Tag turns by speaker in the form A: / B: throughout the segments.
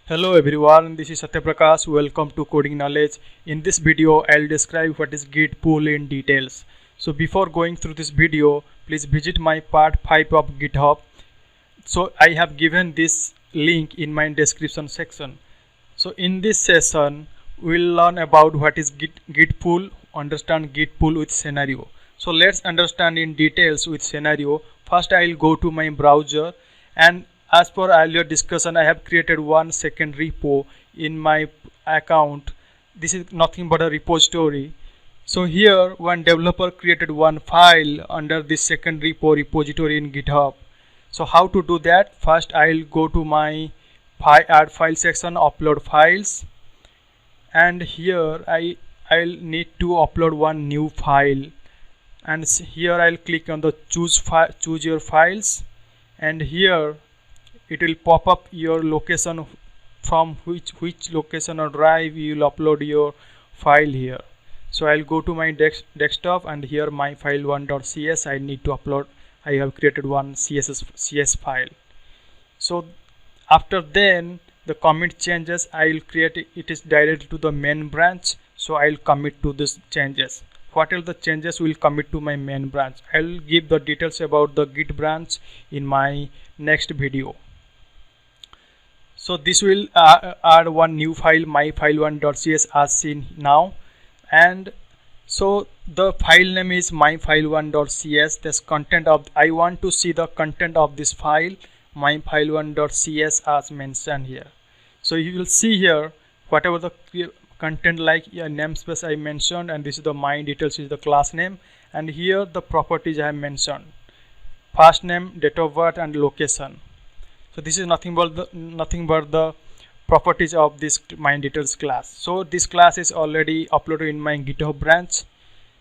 A: Hello everyone, this is Satyaprakash. Welcome to Coding Knowledge. In this video, I'll describe what is Git pull in details. So before going through this video, please visit my part 5 of GitHub. So I have given this link in my description section. So in this session, we'll learn about what is Git pull, understand Git pull with scenario. So let's understand in details with scenario. First, I'll go to my browser, and as per earlier discussion, I have created one second repo in my account. This is nothing but a repository. So here one developer created one file under this second repository in GitHub. So how to do that? First, I'll go to my add file section, upload files, and here I'll need to upload one new file, and here I'll click on the choose your files, and here it will pop up your location from which location or drive you will upload your file here. So I'll go to my desktop, and here my file 1.cs I need to upload. I have created one CS file. So after then the commit changes, I will create it is directed to the main branch. So I'll commit to this changes. What are the changes will commit to my main branch? I'll give the details about the Git branch in my next video. So this will add one new file, my file1.cs as seen now, and so the file name is myfile1.cs. This content of I want to see the content of this file, myfile1.cs, as mentioned here. So you will see here whatever the content like namespace I mentioned, and this is the my details is the class name, and here the properties I have mentioned: first name, date of birth, and location. So this is nothing but the properties of this my details class. So this class is already uploaded in my GitHub branch,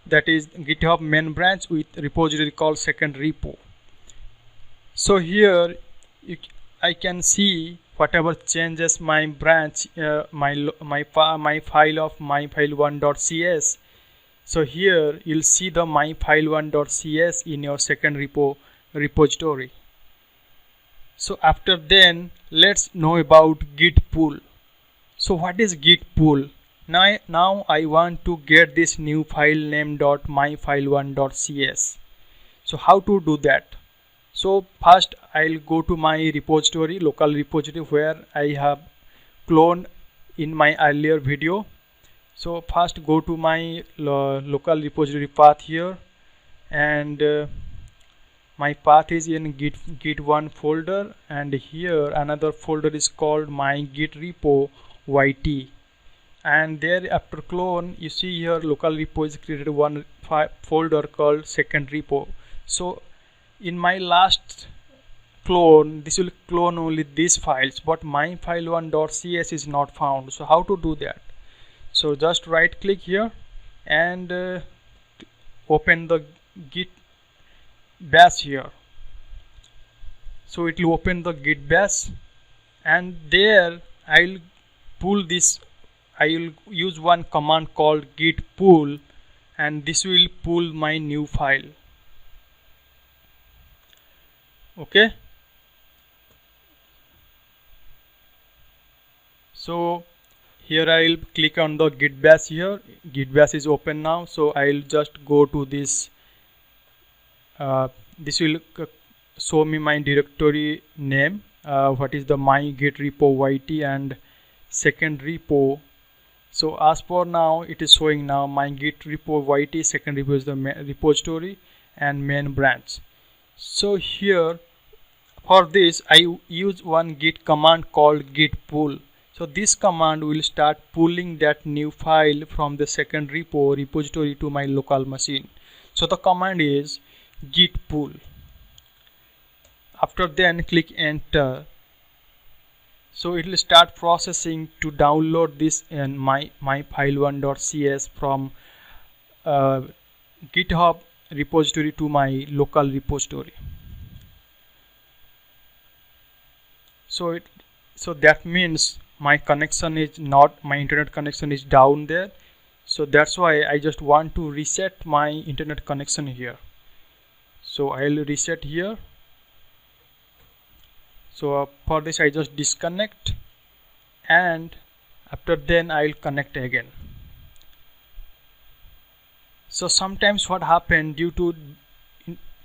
A: that is GitHub main branch with repository called second repo. So here I can see whatever changes my branch, my file of myfile1.cs. So here you'll see the myfile1.cs in your second repository. So after then, let's know about Git pull. So what is Git pull? Now I want to get this new file name .myfile1.cs. So how to do that? So first I'll go to my repository, local repository, where I have cloned in my earlier video. So first go to my local repository path here, and my path is in git1 folder, and here another folder is called my git repo yt, and there after clone you see here local repo is created one folder called second repo. So in my last clone, this will clone only these files, but myfile1.cs is not found. So how to do that? So just right click here and open the git bash here. So it will open the git bash, and there I'll pull this. I will use one command called git pull, and this will pull my new file. Okay, so here I'll click on the git bash here. Git bash is open now, so I'll just go to this. This will show me my directory name, what is the my git repo yt and second repo. So as for now it is showing now my git repo yt, second repo is the repository and main branch. So here for this I use one git command called git pull. So this command will start pulling that new file from the second repository to my local machine. So the command is git pull. After then click enter. So it will start processing to download this in my file1.cs from GitHub repository to my local repository. So that means my connection is not, my internet connection is down there. So that's why I just want to reset my internet connection here. So I'll reset here. So for this I just disconnect, and after then I'll connect again. So sometimes what happened, due to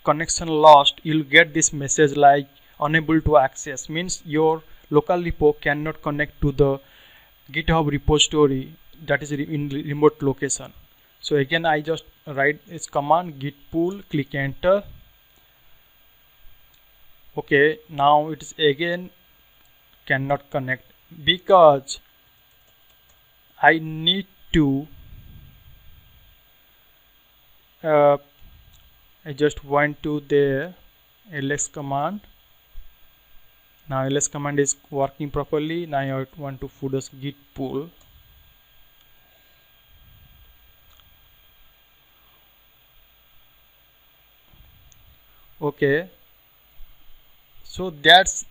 A: connection lost, you'll get this message like unable to access, means your local repo cannot connect to the GitHub repository that is in remote location. So again I just write this command git pull, click enter. Okay, now it is again cannot connect because I need to I just went to the ls command. Now ls command is working properly. Now I want to put this git pull. Okay, so that's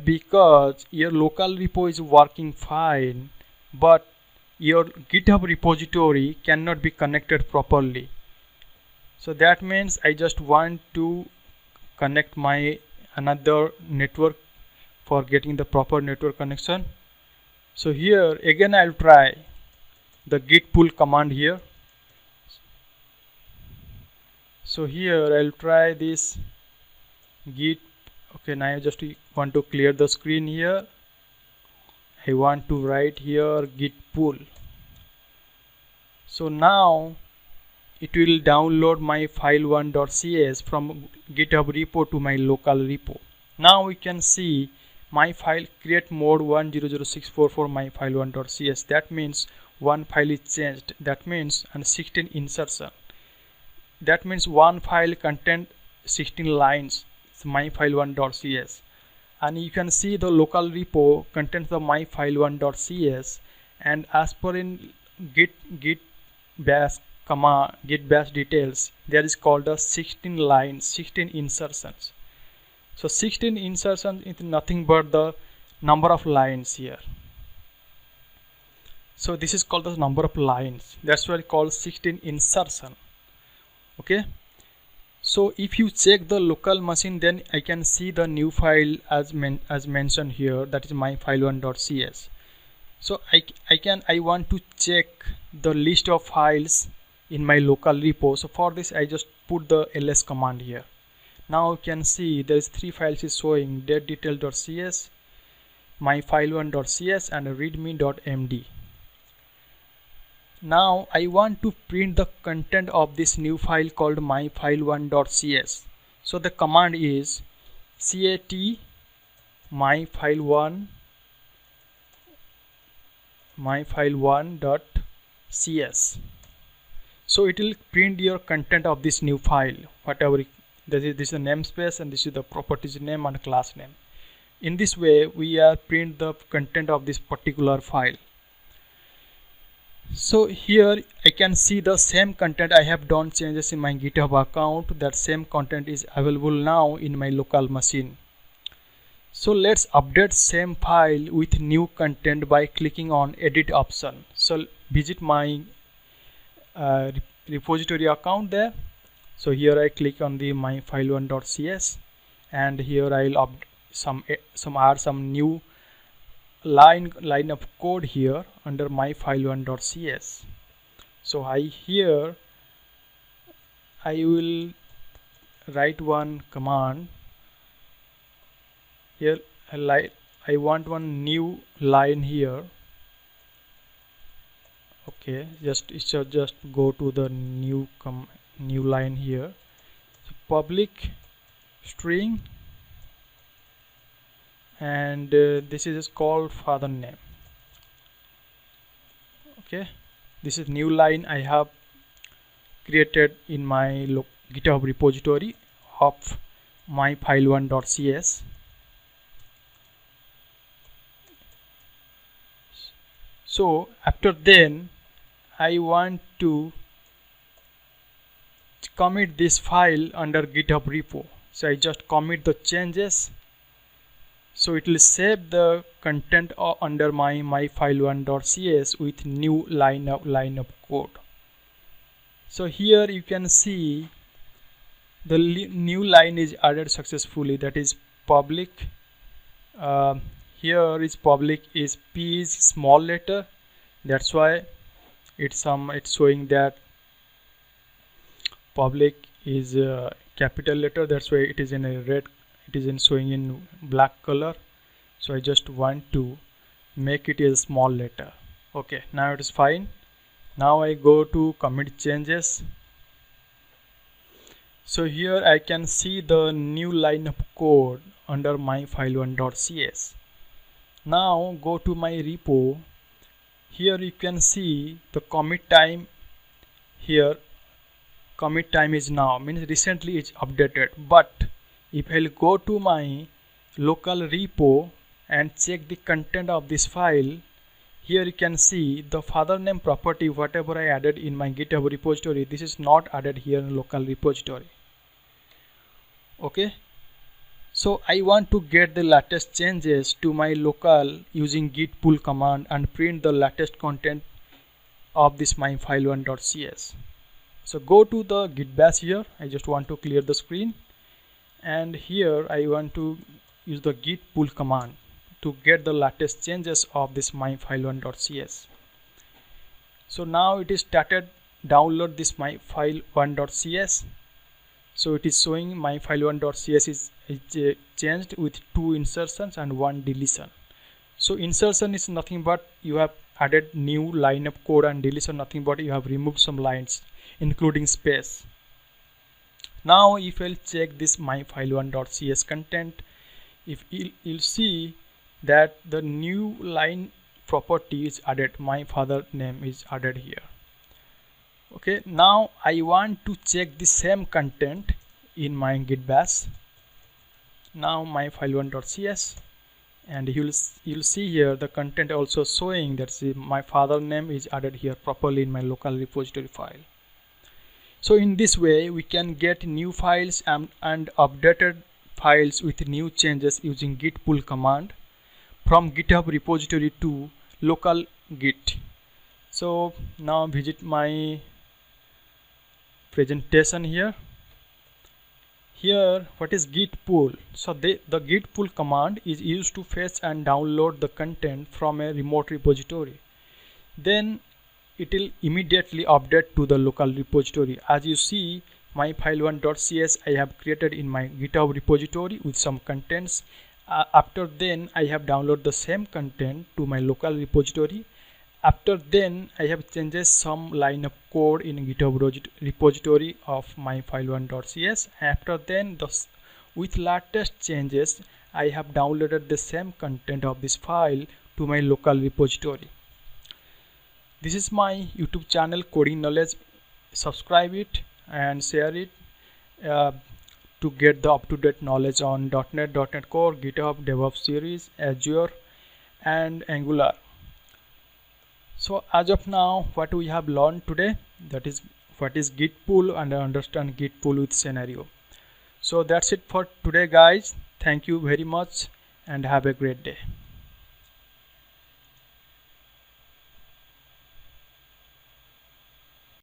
A: because your local repo is working fine, but your GitHub repository cannot be connected properly. So that means I just want to connect my another network for getting the proper network connection. So here again I'll try the git pull command here. So here I'll try this git. Okay, now I just want to clear the screen here. I want to write here git pull. So now it will download my file1.cs from GitHub repo to my local repo. Now we can see my file create mode 100644 for my file1.cs. That means one file is changed. That means and 16 insertion. That means one file content 16 lines. It's my file1.cs, and you can see the local repo contains the my file1.cs, and as per in git bash command git bash details, there is called a 16 lines, 16 insertions. So 16 insertions is nothing but the number of lines here. So this is called the number of lines. That's why it's called 16 insertion. Okay. So if you check the local machine, then I can see the new file as mentioned here, that is my file1.cs. So I want to check the list of files in my local repo. So for this I just put the ls command here. Now you can see there is 3 files is showing: datedetail.cs, my file1.cs, and readme.md. Now I want to print the content of this new file called myfile1.cs. So the command is cat myfile1.cs. So it will print your content of this new file, whatever this is the namespace, and this is the properties name and class name. In this way we are print the content of this particular file. So here I can see the same content. I have done changes in my GitHub account. That same content is available now in my local machine. So let's update same file with new content by clicking on edit option. So visit my repository account there. So here I click on the my file1.cs, and here I'll add some new line of code here under my file1.cs. So I will write one command here. I want one new line here. Okay, just go to the new line here. So public string, and this is called father name. Okay, this is new line I have created in my GitHub repository of my file1.cs. So after then I want to commit this file under GitHub repo. So I just commit the changes. So it will save the content under my file1.cs with new line of code. So here you can see the new line is added successfully, that is public. here is public is P is small letter, that's why it's showing that public is capital letter, that's why it is in a red, it is in showing in black color. So I just want to make it a small letter. Okay, now it is fine. Now I go to commit changes. So here I can see the new line of code under my file1.cs. Now go to my repo. Here you can see the commit time. Here commit time is now, means recently it's updated. But if I'll go to my local repo and check the content of this file, here you can see the father name property, whatever I added in my GitHub repository, this is not added here in local repository. Okay, so I want to get the latest changes to my local using git pull command and print the latest content of this my file1.cs. So go to the git bash here. I just want to clear the screen, and here I want to use the git pull command to get the latest changes of this my file1.cs. So now it is started download this my file1.cs. So it is showing my file1.cs is changed with 2 insertions and 1 deletion. So insertion is nothing but you have added new line of code, and deletion nothing but you have removed some lines including space. Now if I'll check this my file1.cs content, if you'll see that the new line property is added, my father name is added here. Okay, now I want to check the same content in my git bash. Now my file1.cs, and you'll see here the content also showing that my father name is added here properly in my local repository file. So in this way we can get new files and updated files with new changes using git pull command from GitHub repository to local git. So now visit my presentation here. Here what is git pull? So the git pull command is used to fetch and download the content from a remote repository. Then it will immediately update to the local repository. As you see, my file1.cs I have created in my GitHub repository with some contents. After then I have downloaded the same content to my local repository. After then I have changes some line of code in GitHub repository of my file1.cs. After then with latest changes I have downloaded the same content of this file to my local repository. This is my YouTube channel Coding Knowledge. Subscribe it and share it to get the up-to-date knowledge on .NET, .NET Core, GitHub, DevOps series, Azure and Angular. So as of now, what we have learned today, that is what is git pull, and understand git pull with scenario. So that's it for today guys. Thank you very much and have a great day.